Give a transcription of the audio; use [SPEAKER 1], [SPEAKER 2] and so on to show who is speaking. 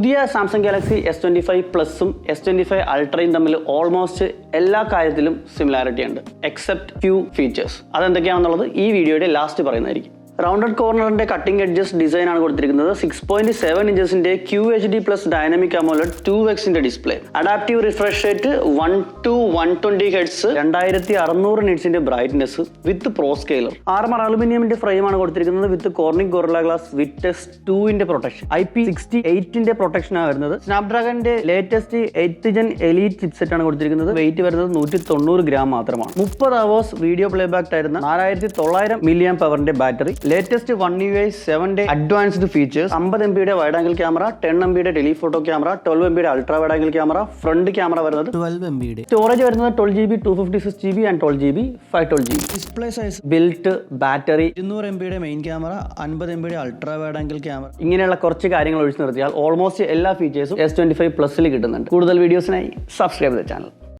[SPEAKER 1] പുതിയ Samsung Galaxy S25 പ്ലസും S25 അൾട്രയും തമ്മിൽ ഓൾമോസ്റ്റ് എല്ലാ കാര്യത്തിലും സിമിലാരിറ്റി ഉണ്ട്, എക്സെപ്റ്റ് ഫ്യൂ ഫീച്ചേഴ്സ്. അതെന്തൊക്കെയാണെന്നുള്ളത് ഈ വീഡിയോയുടെ ലാസ്റ്റ് പറയുന്നതായിരിക്കും. റൗണ്ടഡ് കോർണറിന്റെ കട്ടിംഗ് എഡ്ജസ് ഡിസൈൻ ആണ് കൊടുത്തിരിക്കുന്നത്. 6.7 ഇഞ്ചസിന്റെ QHD plus dynamic AMOLED 2x display, adaptive refresh rate 1 to 120 Hz, 2600 നിറ്റ്സിന്റെ brightness with pro scaler. Armour അലുമിനിയമിന്റെ ഫ്രെയിം ആണ് കൊടുത്തിരിക്കുന്നത് with Corning Gorilla Glass Victus 2 protection, IP68 protection ആണ് വരുന്നത്. സ്നാപ്ഡ്രാഗന്റെ latest 8th Gen elite chipset ആണ് കൊടുത്തിരിക്കുന്നത്. വെയിറ്റ് വരുന്നത് 190 ഗ്രാം മാത്രമാണ്. 30 hours വീഡിയോ പ്ലേബാക്ക് ആയിരുന്ന 4900 mAh പവറിന്റെ battery, latest 1UI 7 advanced features, 50 MB wide angle camera, 10 MB telephoto camera, 12 MB ultra wide angle camera, front camera വരുന്നത് 12 MB, സ്റ്റോറേജ് വരുന്നത് 12GB 256GB and 12GB 512GB. Display size, built, battery, 200 MB main camera, 50 MB ultra wide angle camera, ഇങ്ങനെയുള്ള കുറച്ച് കാര്യങ്ങൾ ഒഴിച്ചു നിർത്തിയാൽ almost എല്ലാ ഫീച്ചേഴ്സും S25 പ്ലസിൽ കിട്ടുന്നുണ്ട്. കൂടുതൽ വീഡിയോസിനായി സബ്സ്ക്രൈബ് ചെയ്ത ചാനൽ.